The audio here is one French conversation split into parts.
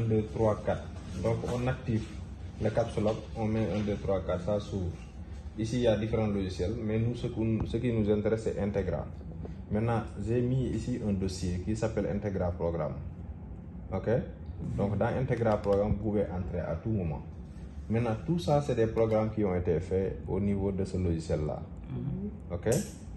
2, 3, 4. Donc on active le caps lock, on met 1, 2, 3, 4, ça s'ouvre. Ici il y a différents logiciels, mais nous ce qui nous intéresse c'est Integra. Maintenant j'ai mis ici un dossier qui s'appelle Integra Programme. Ok? Donc dans Integra Programme, vous pouvez entrer à tout moment. Maintenant tout ça c'est des programmes qui ont été faits au niveau de ce logiciel là. Ok?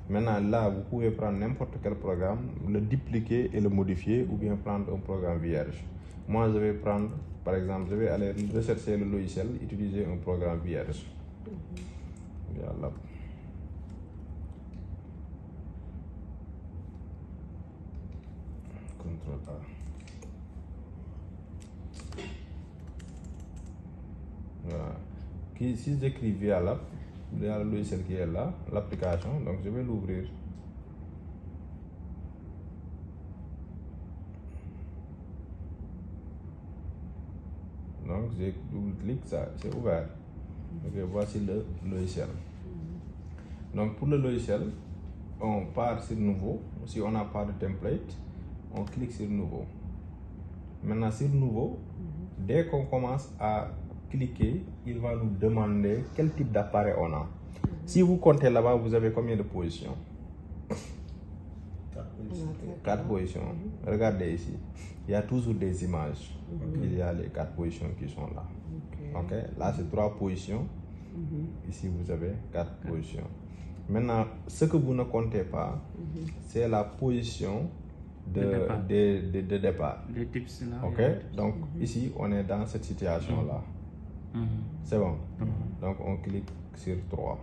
Maintenant là vous pouvez prendre n'importe quel programme, le dupliquer et le modifier, ou bien prendre un programme vierge. Moi je vais prendre, par exemple, je vais aller rechercher le logiciel, utiliser un programme vierge. Voilà. Contrôle A. Voilà. Si j'écris via l'app, il y a le logiciel qui est là, l'application, donc je vais l'ouvrir. Donc j'ai double-clic, ça c'est ouvert. Ok, voici le logiciel. Donc pour le logiciel, on part sur nouveau. Si on n'a pas de template, on clique sur nouveau. Maintenant sur nouveau, dès qu'on commence à cliquer, il va nous demander quel type d'appareil on a. Si vous comptez là-bas, vous avez combien de positions? 4 positions. Regardez ici, il y a toujours des images. Il y a les 4 positions qui sont là. Ok, là c'est 3 positions. Ici vous avez 4 positions. Maintenant, ce que vous ne comptez pas, c'est la position de départ. Les tips là. Ok, donc ici on est dans cette situation là. C'est bon. Donc on clique sur 3.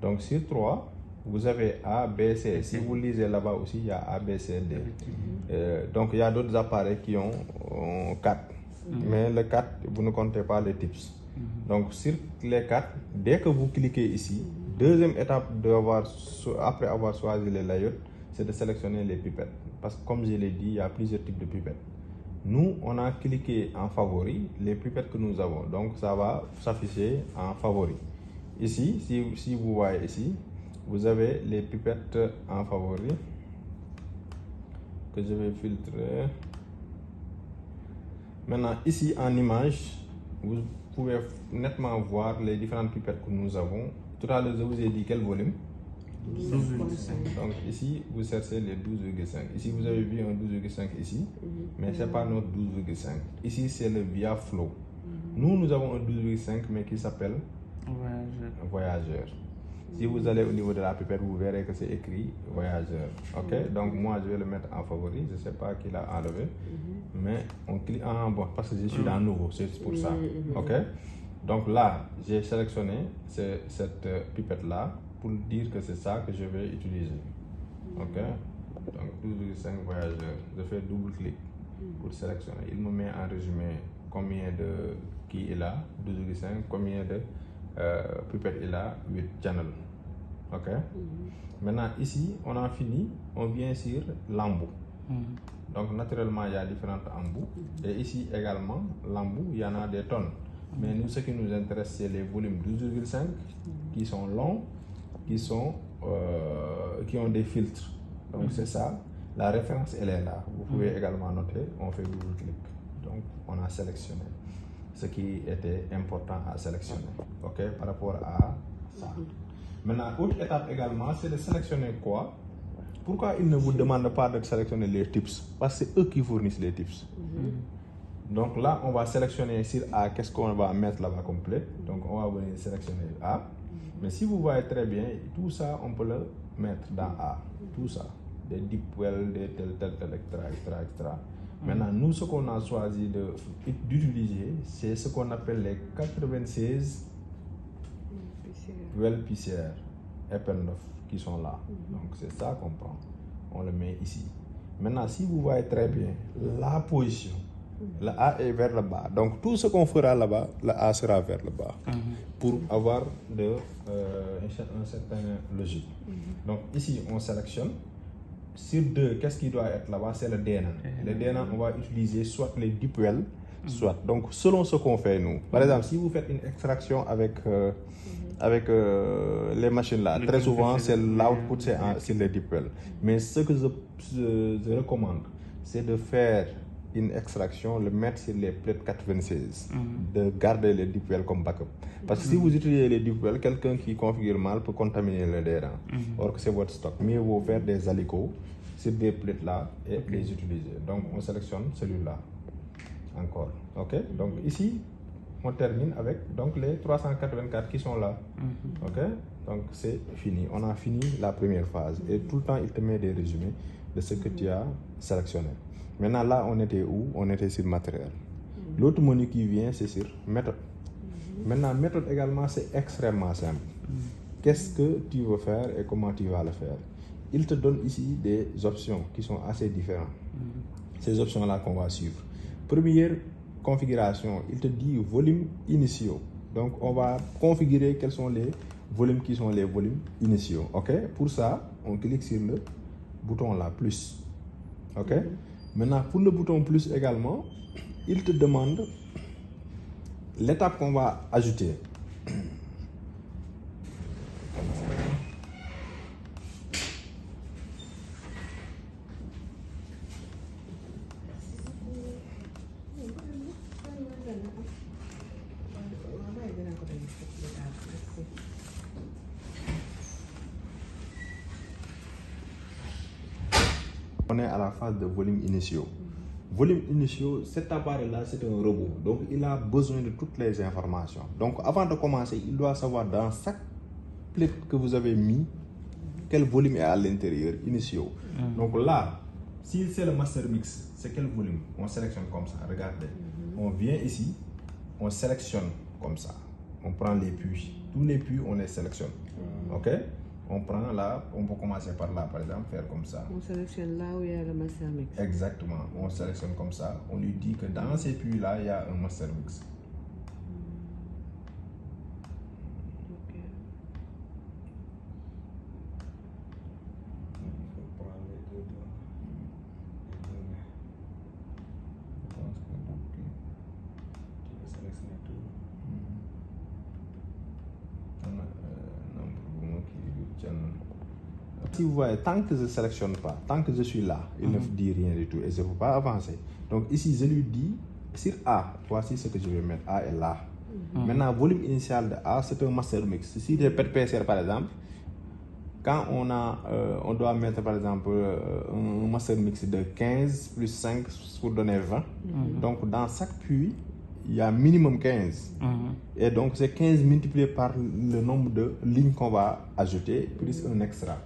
Donc sur 3, vous avez A, B, C. Si vous lisez là-bas aussi, il y a A, B, C, D. Donc il y a d'autres appareils qui ont 4. Mais le 4, vous ne comptez pas les tips. Donc sur les 4, dès que vous cliquez ici, deuxième étape après avoir choisi les layouts, c'est de sélectionner les pipettes. Parce que comme je l'ai dit, il y a plusieurs types de pipettes. Nous, on a cliqué en favori les pipettes que nous avons. Donc ça va s'afficher en favori. Ici, si vous voyez ici, vous avez les pipettes en favori que je vais filtrer. Maintenant, ici en image, vous pouvez nettement voir les différentes pipettes que nous avons. Tout à l'heure, je vous ai dit quel volume? 12,5. Donc ici, vous cherchez les 12,5. Ici, vous avez vu un 12,5 ici, mais ce n'est pas notre 12,5. Ici, c'est le Via Flow. Nous avons un 12,5, mais qui s'appelle Voyageur. Si vous allez au niveau de la pipette, vous verrez que c'est écrit Voyageur. Ok, donc moi, je vais le mettre en favori. Je ne sais pas qui l'a enlevé, mais on clique en bon parce que je suis dans nouveau, c'est pour ça. Ok, donc là, j'ai sélectionné cette pipette-là pour dire que c'est ça que je vais utiliser. Ok, donc 12,5 Voyageur. Je fais double-clic pour sélectionner. Il me met en résumé combien de qui il a, 12,5, combien de pipettes il a, 8 channels. Ok. Maintenant ici, on a fini, on vient sur l'embout. Donc naturellement, il y a différentes embouts. Et ici également, l'embout, il y en a des tonnes. Mais nous, ce qui nous intéresse, c'est les volumes 12,5 qui sont longs, qui ont des filtres. Donc c'est ça. La référence, elle est là. Vous pouvez également noter, on fait double-clic. Donc on a sélectionné ce qui était important à sélectionner. Ok, par rapport à ça. Maintenant, autre étape également, c'est de sélectionner quoi? Pourquoi ils ne vous demandent pas de sélectionner les tips? Parce que c'est eux qui fournissent les tips. Donc là, on va sélectionner sur A, qu'est-ce qu'on va mettre là-bas complet. Donc on va venir sélectionner A. Mais si vous voyez très bien, tout ça, on peut le mettre dans A. Tout ça. Des deep well, des tel, etc. Maintenant, nous, ce qu'on a choisi d'utiliser, c'est ce qu'on appelle les 96 well PCR Eppendorf qui sont là. Donc c'est ça qu'on prend. On le met ici. Maintenant, si vous voyez très bien la position, le A est vers le bas. Donc tout ce qu'on fera là-bas, le A sera vers le bas. Pour avoir une certaine logique. Donc ici, on sélectionne. Sur 2, qu'est-ce qui doit être là-bas? C'est le DNA. Le DNA, on va utiliser soit les deep well, soit. Donc selon ce qu'on fait nous. Par exemple, si vous faites une extraction avec les machines là, très souvent, c'est l'output, c'est les deep well. Mais ce que je recommande, c'est de faire une extraction, le mettre sur les plates 96, de garder les deep well comme backup. Parce que si vous utilisez les deep well, quelqu'un qui configure mal peut contaminer le DRA. Or que c'est votre stock. Mieux vaut faire des alicots sur des plates là et les utiliser. Donc on sélectionne celui-là. Encore. Ok. Donc ici, on termine avec donc les 384 qui sont là. Ok. Donc c'est fini. On a fini la première phase. Et tout le temps, il te met des résumés de ce que tu as sélectionné. Maintenant, là, on était où? On était sur matériel. L'autre menu qui vient, c'est sur méthode. Maintenant, méthode également, c'est extrêmement simple. Qu'est-ce que tu veux faire et comment tu vas le faire? Il te donne ici des options qui sont assez différentes. Ces options-là qu'on va suivre. Première configuration, il te dit volume initiaux. Donc, on va configurer quels sont les volumes qui sont les volumes initiaux. OK? Pour ça, on clique sur le bouton là, plus. OK? Maintenant, pour le bouton plus également, il te demande l'étape qu'on va ajouter. On est à la phase de volume initiaux. Volume initiaux, cet appareil-là, c'est un robot. Donc, il a besoin de toutes les informations. Donc, avant de commencer, il doit savoir dans chaque plate que vous avez mis, quel volume est à l'intérieur, initiaux. Donc là, si c'est le master mix, c'est quel volume? On sélectionne comme ça, regardez. On vient ici, on sélectionne comme ça. On prend les puits. Tous les puits, on les sélectionne. OK? On prend là, on peut commencer par là, par exemple, faire comme ça. On sélectionne là où il y a le master mix. Exactement, on sélectionne comme ça. On lui dit que dans ces puits-là, il y a un master mix. Ok. Si vous voyez, tant que je ne sélectionne pas, tant que je suis là, il ne dit rien du tout et je ne peux pas avancer. Donc ici, je lui dis, sur A, voici ce que je vais mettre, A est là. Maintenant, volume initial de A, c'est un master mix. Si c'est PCR par exemple, quand on doit mettre par exemple un master mix de 15 plus 5 pour donner 20, donc dans chaque puits, il y a minimum 15. Et donc, c'est 15 multiplié par le nombre de lignes qu'on va ajouter, plus un extra.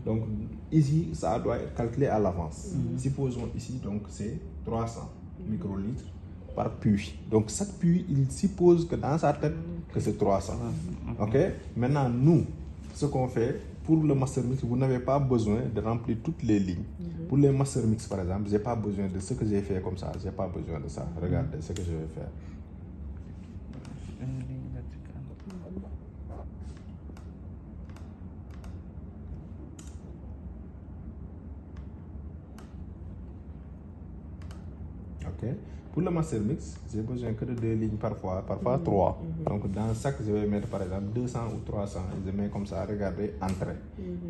Donc, ici, ça doit être calculé à l'avance. Supposons ici, donc, c'est 300 microlitres par puits. Donc, chaque puits, il suppose que dans sa tête, que c'est 300. OK? Maintenant, nous, ce qu'on fait, pour le master mix, vous n'avez pas besoin de remplir toutes les lignes. Pour les master mix, par exemple, je n'ai pas besoin de ce que j'ai fait comme ça. Je n'ai pas besoin de ça. Regardez ce que je vais faire. OK. Pour le master mix, j'ai besoin que de 2 lignes parfois 3. Donc dans chaque, je vais mettre par exemple 200 ou 300. Je mets comme ça, regardez, entrée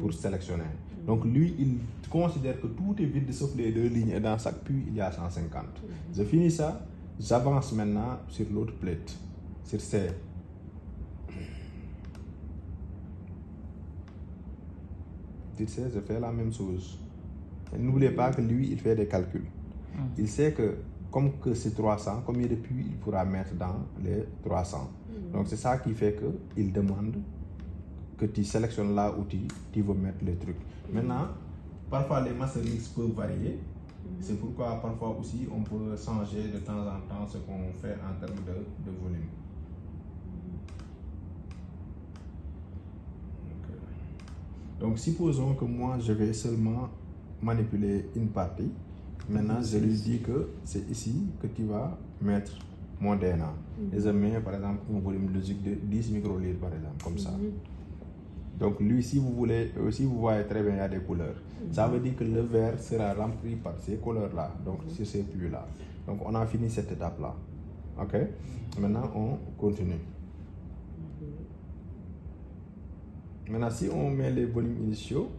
pour sélectionner. Donc lui, il considère que tout est vide sauf les 2 lignes et dans chaque puits, il y a 150. Je finis ça, j'avance maintenant sur l'autre plate, sur C. Sur C, je fais la même chose. N'oubliez pas que lui, il fait des calculs. Il sait que comme que c'est 300, combien de puits il pourra mettre dans les 300. Donc c'est ça qui fait qu'il demande que tu sélectionnes là où tu veux mettre les trucs. Maintenant, parfois les master mix peuvent varier. C'est pourquoi parfois aussi on peut changer de temps en temps ce qu'on fait en termes de volume. Donc supposons que moi je vais seulement manipuler une partie. Maintenant, je lui dis que c'est ici que tu vas mettre mon DNA. Et je mets par exemple un volume logique de 10 microlitres par exemple, comme ça. Donc lui, si vous voyez très bien, il y a des couleurs. Ça veut dire que le verre sera rempli par ces couleurs-là, donc sur ces puits-là. Donc on a fini cette étape-là. OK? Maintenant, on continue. Maintenant, si on met les volumes initiaux,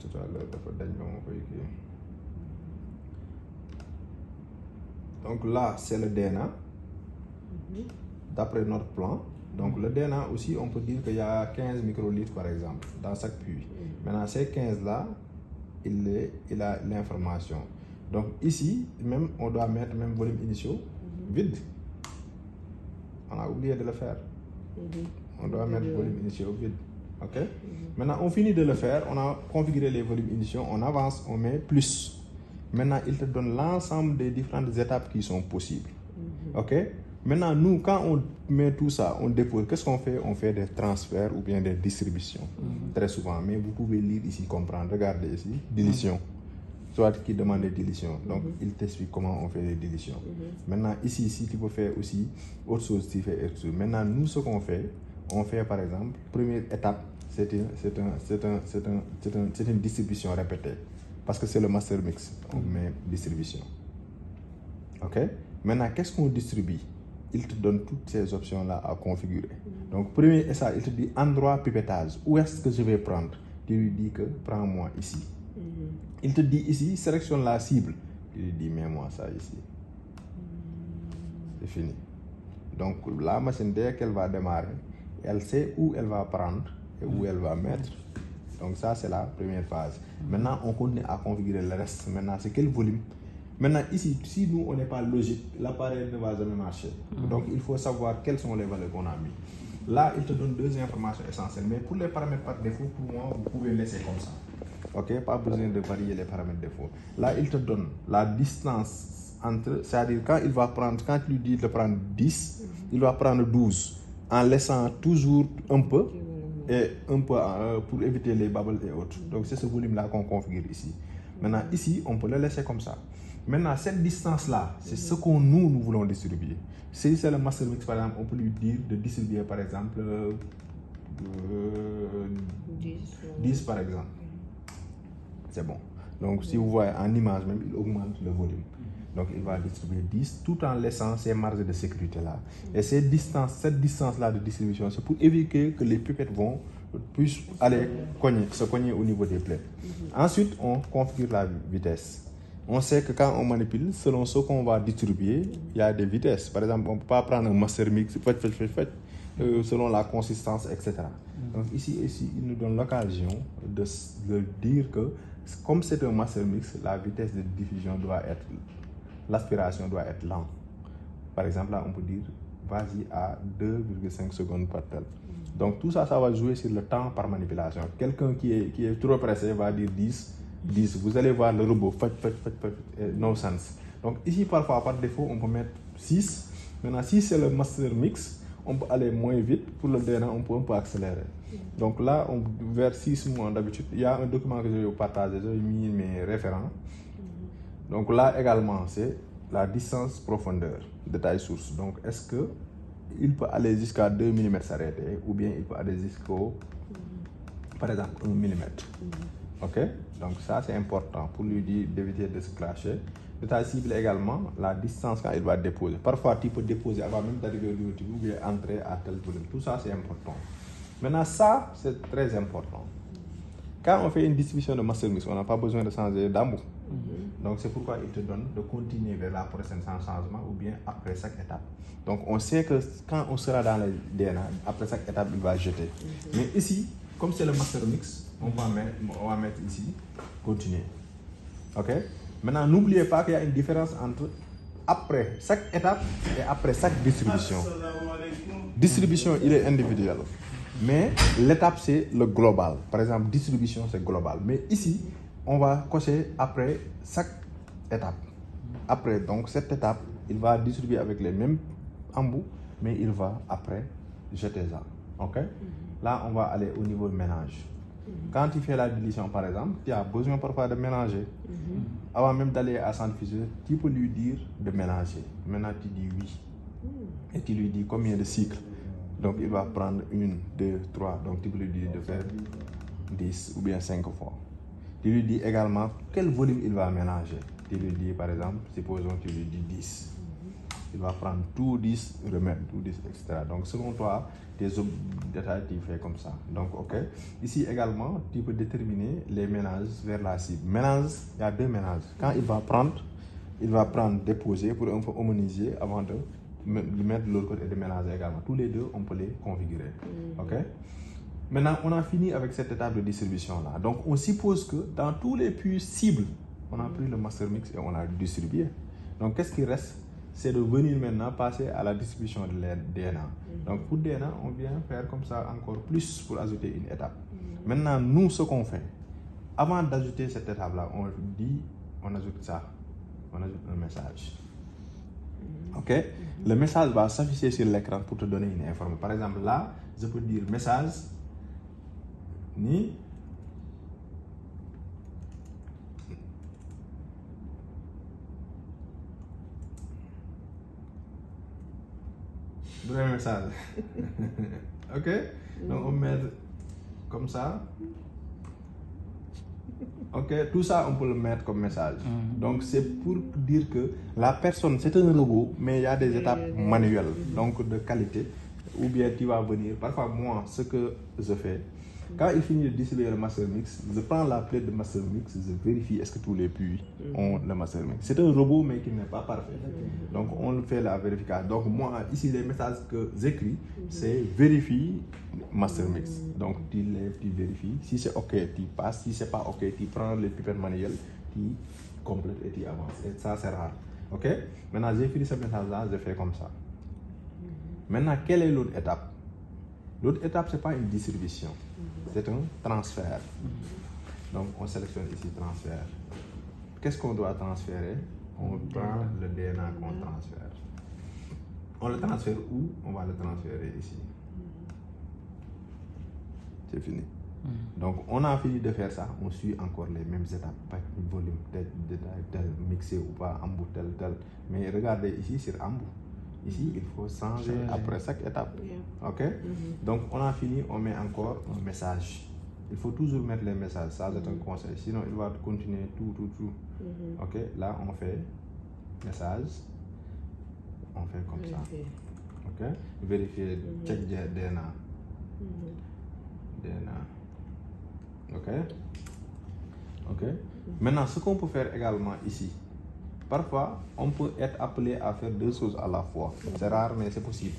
tout à l'heure dafa dañ ba ma koy kii. Donc là c'est le DNA d'après notre plan. Donc le DNA aussi on peut dire qu'il y a 15 microlitres par exemple dans chaque puits. Maintenant ces 15 là il a l'information. Donc ici même on doit mettre même volume initiaux vide. On a oublié de le faire. On doit mettre volume initiaux vide. Ok. Maintenant on finit de le faire, on a configuré les volumes initiaux, on avance, on met plus. Maintenant il te donne l'ensemble des différentes étapes qui sont possibles. Ok. Maintenant nous quand on met tout ça, on dépose, qu'est-ce qu'on fait? On fait des transferts ou bien des distributions. Très souvent, mais vous pouvez lire ici, comprendre. Regardez ici, dilution. Soit qui demande des dilutions. Donc il t'explique comment on fait les dilutions. Maintenant ici, si tu peux faire aussi autre chose, tu fais autre chose. Maintenant nous ce qu'on fait, on fait par exemple, première étape, c'est une distribution répétée. Parce que c'est le master mix, on met distribution. Ok. Maintenant qu'est-ce qu'on distribue? Il te donne toutes ces options-là à configurer. Donc, premier essai, il te dit endroit pipettage. Où est-ce que je vais prendre? Tu lui dis que prends-moi ici. Il te dit ici, sélectionne la cible. Tu lui dis mets-moi ça ici. C'est fini. Donc, la machine, dès qu'elle va démarrer, elle sait où elle va prendre et où elle va mettre. Donc, ça, c'est la première phase. Maintenant, on continue à configurer le reste. Maintenant, c'est quel volume? Maintenant, ici, si nous, on n'est pas logique, l'appareil ne va jamais marcher. Donc, il faut savoir quelles sont les valeurs qu'on a mis. Là, il te donne deux informations essentielles. Mais pour les paramètres par défaut, pour moi, vous pouvez laisser comme ça. Ok, pas besoin de varier les paramètres défaut. Là, il te donne la distance entre, c'est-à-dire quand tu lui dis de prendre 10, il va prendre 12, en laissant toujours un peu, et un peu pour éviter les bubbles et autres. Donc, c'est ce volume-là qu'on configure ici. Maintenant, ici, on peut le laisser comme ça. Maintenant, cette distance-là, c'est ce qu'on nous voulons distribuer. Si c'est le master mix, par exemple, on peut lui dire de distribuer, par exemple, 10 par exemple. C'est bon. Donc, si vous voyez en image même, il augmente le volume. Donc, il va distribuer 10 tout en laissant ces marges de sécurité-là. Et cette distance-là de distribution, c'est pour éviter que les pipettes puissent aller se cogner au niveau des plaies. Ensuite, on configure la vitesse. On sait que quand on manipule, selon ce qu'on va distribuer, il y a des vitesses. Par exemple, on ne peut pas prendre un master mix, selon la consistance, etc. Donc ici, il nous donne l'occasion de dire que, comme c'est un master mix, la vitesse de diffusion l'aspiration doit être lente. Par exemple, là, on peut dire, vas-y à 2,5 secondes par tel. Donc tout ça, ça va jouer sur le temps par manipulation. Quelqu'un qui est trop pressé va dire 10. Vous allez voir le robot, no sense. Donc ici, parfois, par défaut, on peut mettre 6. Maintenant, si c'est le master mix, on peut aller moins vite. Pour le DNA, on peut un peu accélérer. Donc là, vers 6 mois d'habitude, il y a un document que je vais vous partager, j'ai mis mes référents. Donc là également, c'est la distance profondeur de taille source. Donc est-ce qu'il peut aller jusqu'à 2 mm s'arrêter ou bien il peut aller jusqu'au, par exemple, 1 mm. Ok, donc ça c'est important pour lui dire d'éviter de se clasher. De ta cible également, la distance quand il va déposer. Parfois tu peux déposer avant même d'arriver au niveau ou bien entrer à tel volume. Tout ça c'est important. Maintenant ça c'est très important. Quand on fait une distribution de master mix, on n'a pas besoin de changer d'embout. Donc c'est pourquoi il te donne de continuer vers la prochaine sans changement ou bien après chaque étape. Donc on sait que quand on sera dans le DNA, après chaque étape il va jeter. Mais ici, comme c'est le master mix, on va mettre ici, continuer. Ok? Maintenant, n'oubliez pas qu'il y a une différence entre après chaque étape et après chaque distribution. Distribution, il est individuel. Mais l'étape, c'est le global. Par exemple, distribution, c'est global. Mais ici, on va cocher après chaque étape. Après, donc, cette étape, il va distribuer avec les mêmes embouts, mais il va après jeter ça. Ok? Là, on va aller au niveau de ménage. Quand tu fais la dilution, par exemple, tu as besoin parfois de mélanger. Avant même d'aller à centrifugeuse, tu peux lui dire de mélanger. Maintenant, tu dis oui. Et tu lui dis combien de cycles. Donc, il va prendre 1, 2, 3. Donc, tu peux lui dire de faire 10 ou bien 5 fois. Tu lui dis également quel volume il va mélanger. Tu lui dis, par exemple, supposons que tu lui dis 10. il va prendre tout 10, remettre tout 10, etc. Donc selon toi, tes détails, tu fais comme ça. Donc ok. Ici également, tu peux déterminer les ménages vers la cible. Ménage, il y a 2 ménages. Quand il va prendre, déposer pour un peu homogénéiser avant de mettre de l'autre côté et de ménager également. Tous les deux, on peut les configurer. Ok. Maintenant, on a fini avec cette étape de distribution-là. Donc, on suppose que dans tous les puits cibles, on a pris le master mix et on a distribué. Donc, qu'est-ce qui reste? C'est de venir maintenant passer à la distribution de DNA. Donc, pour DNA, on vient faire comme ça encore plus pour ajouter une étape. Maintenant, nous, ce qu'on fait, avant d'ajouter cette étape-là, on ajoute ça. On ajoute un message. Ok? Le message va s'afficher sur l'écran pour te donner une information. Par exemple, là, je peux dire message ni vrai message. Ok? Donc on met comme ça. Ok, tout ça on peut le mettre comme message. Donc c'est pour dire que la personne, c'est un robot, mais il y a des étapes manuelles, donc de qualité, ou bien tu vas venir. Parfois moi, ce que je fais, quand il finit de distribuer le master mix, je prends la plaque de master mix, je vérifie est-ce que tous les puits ont le master mix. C'est un robot mais qui n'est pas parfait. Donc on fait la vérification. Donc moi, ici les messages que j'écris, c'est vérifie master mix. Donc tu lèves, tu vérifies. Si c'est ok, tu passes. Si c'est pas ok, tu prends les pipettes manuelles, tu complètes et tu avances. Et ça c'est rare. Ok? Maintenant j'ai fini ce message-là, je fais comme ça. Maintenant, quelle est l'autre étape? L'autre étape, ce n'est pas une distribution, c'est un transfert. Donc, on sélectionne ici transfert. Qu'est-ce qu'on doit transférer? On prend le DNA qu'on transfère. On le transfère où? On va le transférer ici. C'est fini. Donc, on a fini de faire ça. On suit encore les mêmes étapes. Volume, tel, mixé ou pas, embout, tel. Mais regardez ici sur embout. Ici, il faut changer après chaque étape. Ok? Donc, on a fini, on met encore un message. Il faut toujours mettre les messages, ça c'est un conseil. Sinon, il va continuer tout. Ok? Là, on fait message. On fait comme ça. Ok? Vérifier, check DNA. Ok? Ok? Maintenant, ce qu'on peut faire également ici, parfois, on peut être appelé à faire 2 choses à la fois. C'est rare, mais c'est possible.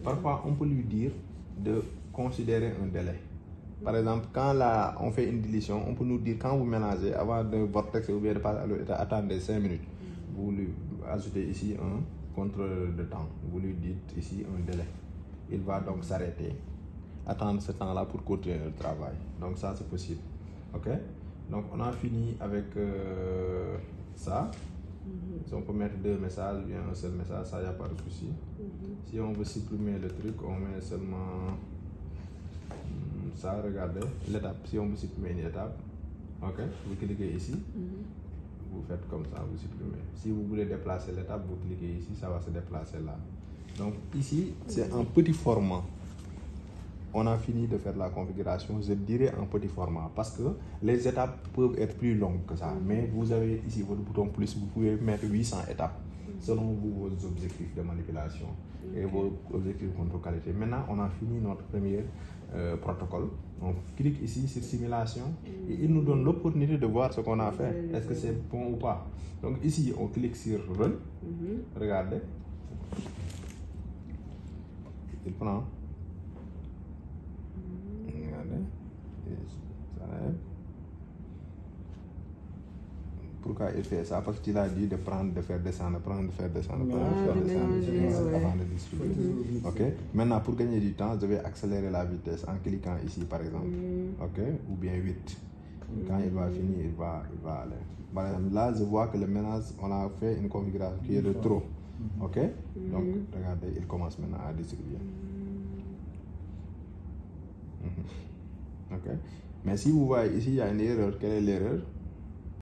Parfois, on peut lui dire de considérer un délai. Par exemple, quand là, on fait une dilution, on peut nous dire quand vous mélangez, avant de vortex ou bien de passer à l'autre, attendez 5 minutes. Vous lui ajoutez ici un contrôleur de temps. Vous lui dites ici un délai. Il va donc s'arrêter. Attendre ce temps-là pour continuer le travail. Donc ça, c'est possible. Ok? Donc on a fini avec ça. Si on peut mettre 2 messages ou bien un seul message, ça, il n'y a pas de souci. Si on veut supprimer le truc, on met seulement ça, regardez, l'étape. Si on veut supprimer une étape, ok, vous cliquez ici, vous faites comme ça, vous supprimez. Si vous voulez déplacer l'étape, vous cliquez ici, ça va se déplacer là. Donc ici, c'est un petit format. On a fini de faire la configuration, je dirais en petit format, parce que les étapes peuvent être plus longues que ça. Mais vous avez ici votre bouton plus, vous pouvez mettre 800 étapes selon vos objectifs de manipulation et vos objectifs de contrôle qualité. Maintenant, on a fini notre premier protocole. On clique ici sur simulation et il nous donne l'opportunité de voir ce qu'on a fait. Est-ce que c'est bon ou pas? Donc ici, on clique sur Run. Regardez. Il prend. Regardez. Pourquoi il fait ça? Parce qu'il a dit de prendre, de faire descendre, prendre, de faire descendre, prendre, de faire descendre avant de distribuer. Ok? Maintenant, pour gagner du temps, je vais accélérer la vitesse en cliquant ici, par exemple. Ok? Ou bien 8. Quand il va finir, il va aller. Par exemple, là, je vois que le ménage, on a fait une configuration qui est de trop. Ok? Donc, regardez, il commence maintenant à distribuer. Ok? Mais si vous voyez ici, il y a une erreur. Quelle est l'erreur?